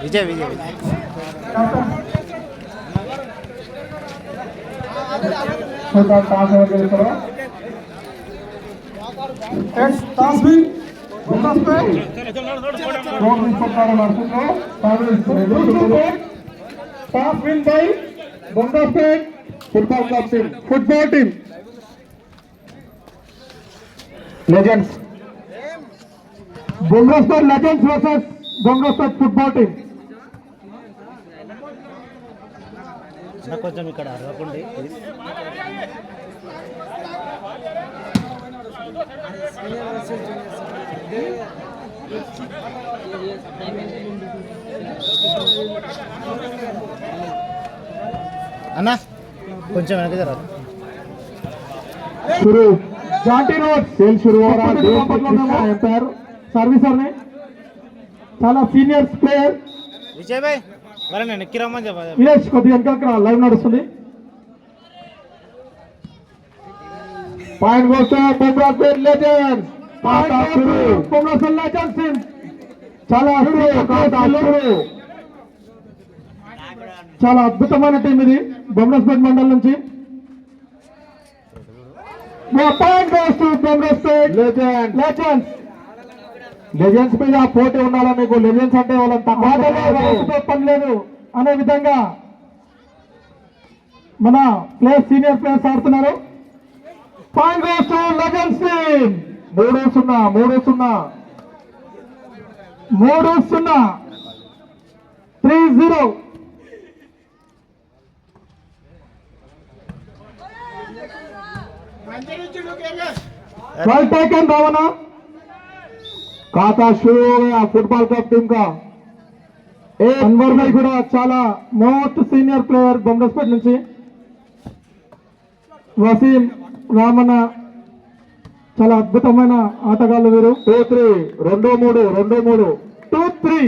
Vijay Vijay Vijay football team legends Bomraspet legends versus Bomraspet football team. కొంచెం ఇక్కడ అరవకండి. అన్నా కొంచెం వెనక జరగదు. शुरू जांटी रोड सेल शुरू हो रहा है. एम्पायर सर्विसर ने చాలా సీనియర్ ప్లేయర్ విజయ్ భాయ్ మరి నేను ఎక్కి రమ్మని చెప్పాలి. విలేజ్ కొద్దిగా వెనకాల లైవ్ నడుస్తుంది. Point goes to Bomraspet legends. Bomraspet legends చాలా అద్భుతమైన టీం ఇది బొంగోస్పేట్ మండలం నుంచి. Point goes to Bomraspet legends. Legends మీద పోటీ ఉండాలా మీకు. లెజెండ్స్ అంటే వాళ్ళని తక్కువ పని లేదు అనే విధంగా మన ప్లేయర్స్ సీనియర్ ప్లేయర్స్ ఆడుతున్నారు. Point goes to legends team. 3-0 3-0. Well taken रावना. खाता शुरू हो गया फुटबॉल कप टीम का. అన్వర్ భాయ్ కూడా చాలా మోస్ట్ సీనియర్ ప్లేయర్ బొంగోస్పేట్ నుంచి. వసీం రామన్న చాలా అద్భుతమైన ఆటగాళ్ళు వీరు. 2-3 2-3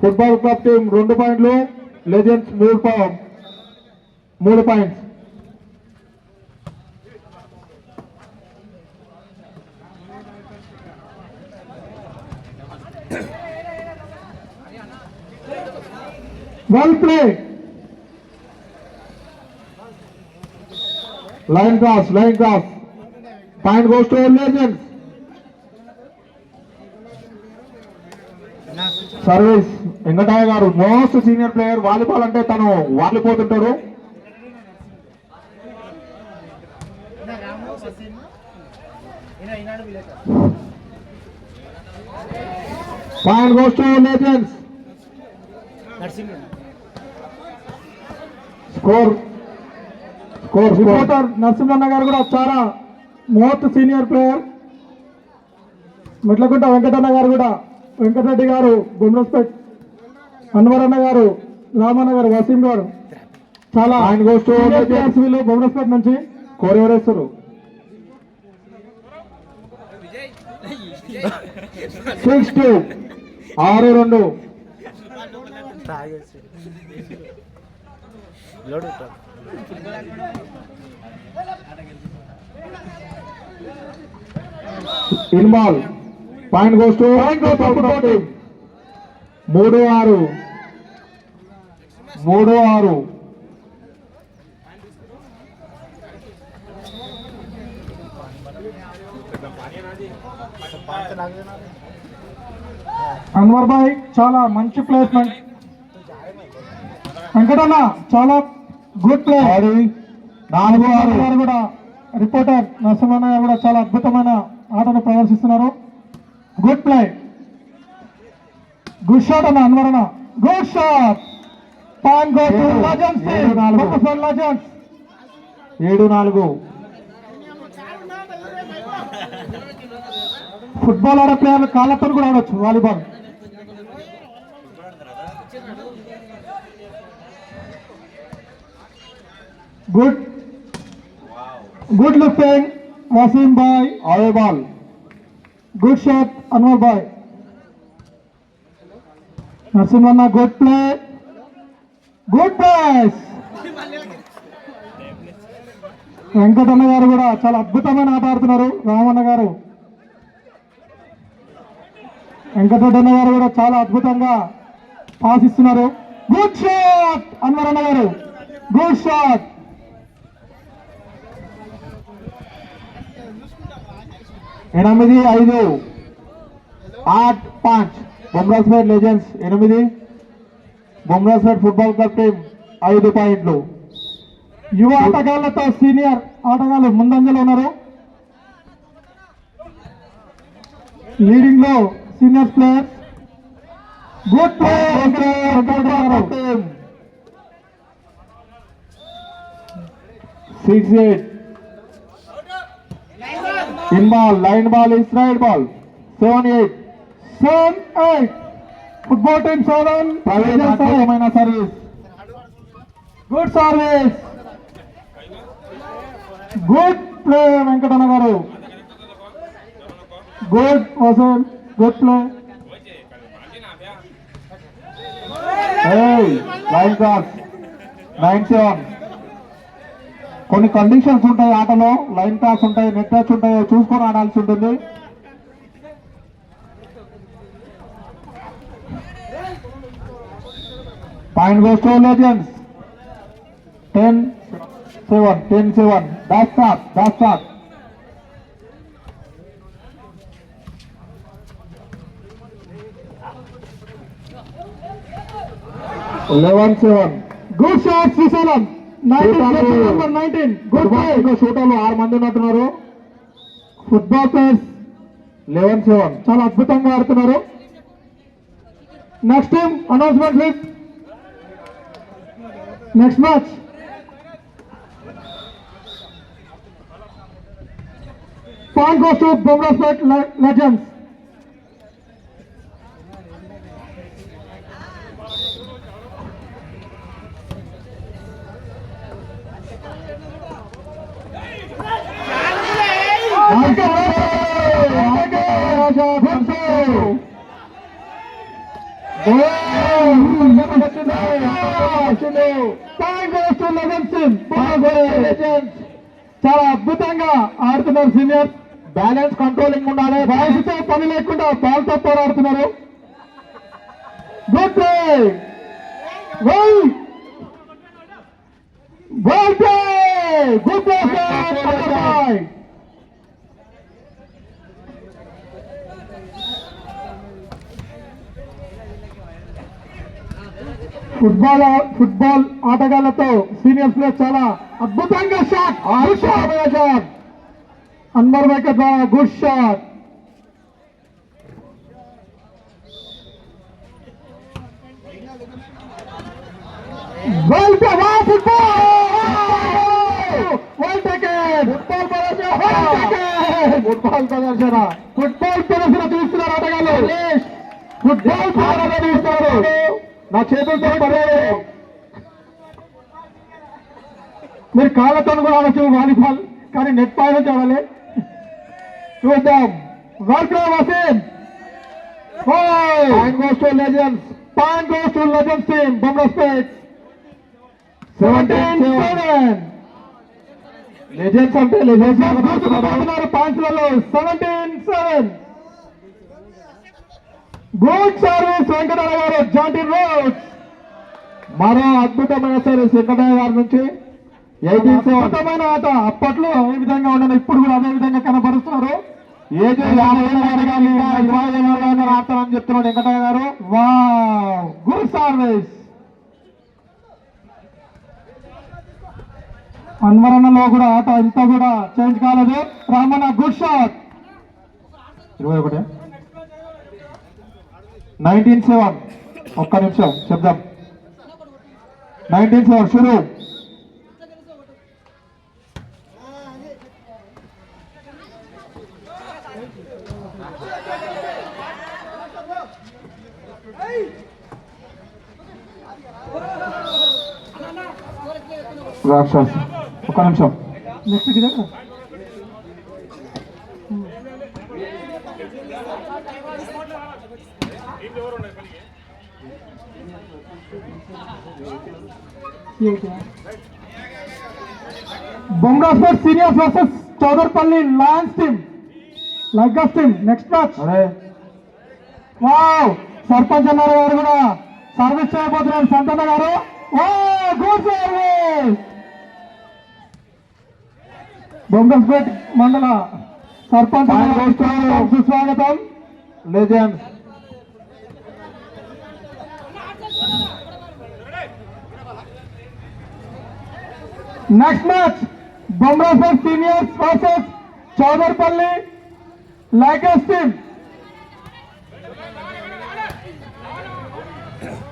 ఫుట్బాల్ క్లబ్ టీం 2 పాయింట్లు, legends 3 points. Well played. Line cross. Point goes to Legends. Service Venkataiah garu most senior player. Volleyball అంటే తను వాలిపోతుంటారు. Point goes to legends. Score reporter Narasimhanna garu కూడా చాలా most senior player. Metlakunta Venkatanna garu కూడా, వెంకటరెడ్డి గారు బొంగోస్పేట్, అన్వర్ అన్న గారు, రామన్న గారు, వసీం గారు చాలా ప్లేయర్స్ వీళ్ళు బొంగోస్పేట్ నుంచి కోరేస్తారు. 6-2 in ball. Point goes to 3-6 Anwar bhai చాలా మంచి ప్లేస్మెంట్. వెంకటన్న చాలా గుడ్ ప్లే. 4-6 గారు కూడా రిపోర్టర్ నరసింహన్న గారు కూడా చాలా అద్భుతమైన ఆటను ప్రదర్శిస్తున్నారు. గుడ్ ప్లే, గుడ్ షాట్ అన్న అన్వర్ అన్న, good shot. Point go to legends. 7-4 football ఆడే ప్లేయర్లు కాళ్ళతో కూడా ఆడొచ్చు volleyball. Good looking Wasim bhai, away ball. Good shot Anwar bhai. Narasimhanna good play. Good pass. Venkatanna garu కూడా చాలా అద్భుతమైన ఆట ఆడుతున్నారు. రామన్న గారు వెంకటరెడ్డి గారు కూడా చాలా అద్భుతంగా పాస్ ఇస్తున్నారు. గుడ్ షాట్ అన్వర్ అన్న గారు, గుడ్ షాట్. ఎనిమిది 5 8-5 Bomraspet legends 8, Bomraspet football club team 5 పాయింట్లు. యువ ఆటగాళ్లతో సీనియర్ ఆటగాళ్లు ముందంజలో ఉన్నారు. లీడింగ్ లో senior players. Good play 6-8 in ball, line ball is right ball. 7-8 football team 7. ప్రవేశమైన service, good service, good play Venkatanna garu, good Vasan, good play. Line cross 9-7. కొన్ని conditions ఉంటాయి ఆటలో, లైన్ క్రాస్ ఉంటాయి, నెట్ టచ్ ఉంటాయి, చూసుకొని ఆడాల్సి ఉంటుంది. Point goes to legends 10-7. దాస్ సాత్ 11-7. Good shot Srisailam 19. Good play. షూటర్లు 6 మంది ఉన్నట్టున్నారు. ఫుట్బాల్ ప్లేయర్స్ 11-7 చాలా అద్భుతంగా ఆడుతున్నారు. Next team announcement please. Next match point goes to Bomraspet legends. చాలా అద్భుతంగా ఆడుతున్నారు సీనియర్. బ్యాలెన్స్ కంట్రోలింగ్ ఉండాలి, వయసుతో పని లేకుండా బాల్ తో పోరాడుతున్నారు. Good play, good play. Football ఆటగాళ్లతో సీనియర్ ప్లేయర్ చాలా అద్భుతంగా షాట్ అన్వర్ వెంకట్ ద్వారా గుడ్ షాట్. ఫుట్బాల్ ప్రదర్శన చూస్తున్నారు ఆటగాళ్ళు. ఫుట్బాల్ ప్రదర్శన చూస్తున్నారు. నా చేతులతో పడలేదు, మీరు కాళ్ళతో కూడా ఆడచ్చు వాలీబాల్, కానీ నెట్ పైన చూడాలి. చూద్దాం. వర్క్ Waseem. Point goes to legends team Bomraspet 17-7. Legends అంటే లెజెండ్స్ పాయింట్లలో 17-7. గుడ్ సర్వీస్ వెంకటయ్య గారు, జాంటీ రోడ్స్. మరో అద్భుతమైన సర్వీస్ వెంకటయ్య గారి నుంచి. అద్భుతమైన ఆట. అప్పట్లో ఏ విధంగా ఉండను, ఇప్పుడు కూడా అదే విధంగా కనబరుస్తున్నారు. ఏదో 50 ఆడతారని చెప్తున్నాడు వెంకటయ్య గారు. Wow, good service. అన్వరణలో కూడా ఆట ఇంత కూడా చేంజ్ కాలేదు. Ramanna good shot. 21 19-7. ఒక్క నిమిషం చెప్దాం. 19-7 షురూ. రాక్షస్ ఒక్క నిమిషం. నెక్స్ట్ గిదా Bomraspet seniors versus Chowdarpally lions team, లైగస్ team. Next match wow sarpanch అన్నారు గారు కూడా సర్వీస్ చేయబోతున్నారు సంతన్న గారు. Good service. బొంగస్పేట్ మండల సర్పంచ్ సుస్వాగతం. Legends next match Bomraspet seniors versus Chowdarpally లైకర్స్ team.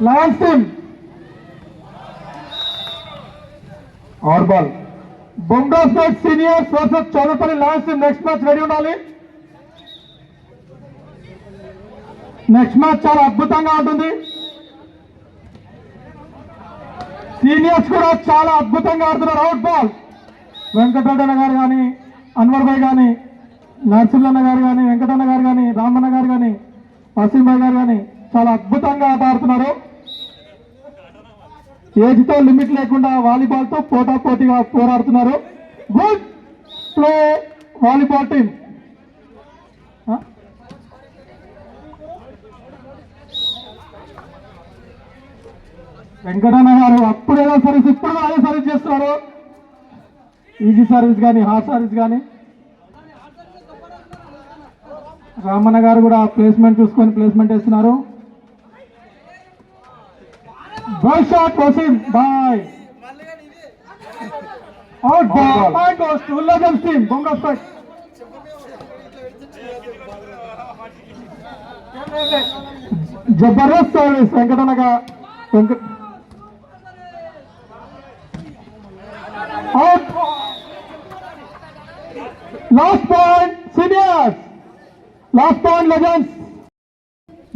Lions team our ball. Bomraspet seniors versus Chowdarpally lions team. Next match ready ఉండాలి. నెక్స్ట్ మ్యాచ్ చాలా అద్భుతంగా ఉంటుంది. సీనియర్స్ కూడా చాలా అద్భుతంగా ఆడుతున్నారు. Out ball. వెంకటరెడ్డి గారు కానీ, అన్వర్ భాయ్ కానీ, నరసింహన్న గారు కానీ, వెంకటన్న గారు కానీ, రామన్న గారు కానీ, వసీం భాయ్ గారు కానీ చాలా అద్భుతంగా ఆట ఆడుతున్నారు. ఏజ్తో లిమిట్ లేకుండా వాలీబాల్తో పోటాపోటీగా పోరాడుతున్నారు. Good play volleyball team. Venkatanna garu అప్పుడేదో సర్వీస్, ఇప్పుడు కూడా అదే సర్వీస్ చేస్తున్నారు. ఈజీ సర్వీస్ కానీ, హార్డ్ సర్వీస్ కానీ. రామన్న గారు కూడా ప్లేస్మెంట్ చూసుకొని ప్లేస్మెంట్ వేస్తున్నారు. Bhai shot Wasim bhai. Out ball. Point goes to legends team Bomraspet. జబర్దస్త్ service Venkatanna garu. Out. Last point seniors. Last point legends.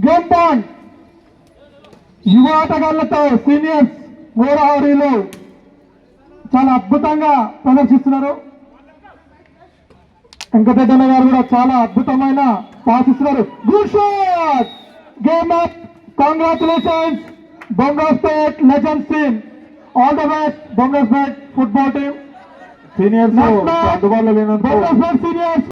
Game point. యువ ఆటగాళ్లతో సీనియర్స్ హోరాహోరీలు చాలా అద్భుతంగా ప్రదర్శిస్తున్నారు. వెంకటరెడ్డి గారు కూడా చాలా అద్భుతమైన పాస్ ఇస్తున్నారు. Good shot. Game up. Congratulations Bomraspet legends team. All the best Bomraspet football team. Seniors అందుబాటులో లేనందుకు బొంగస్పేట్ సీనియర్స్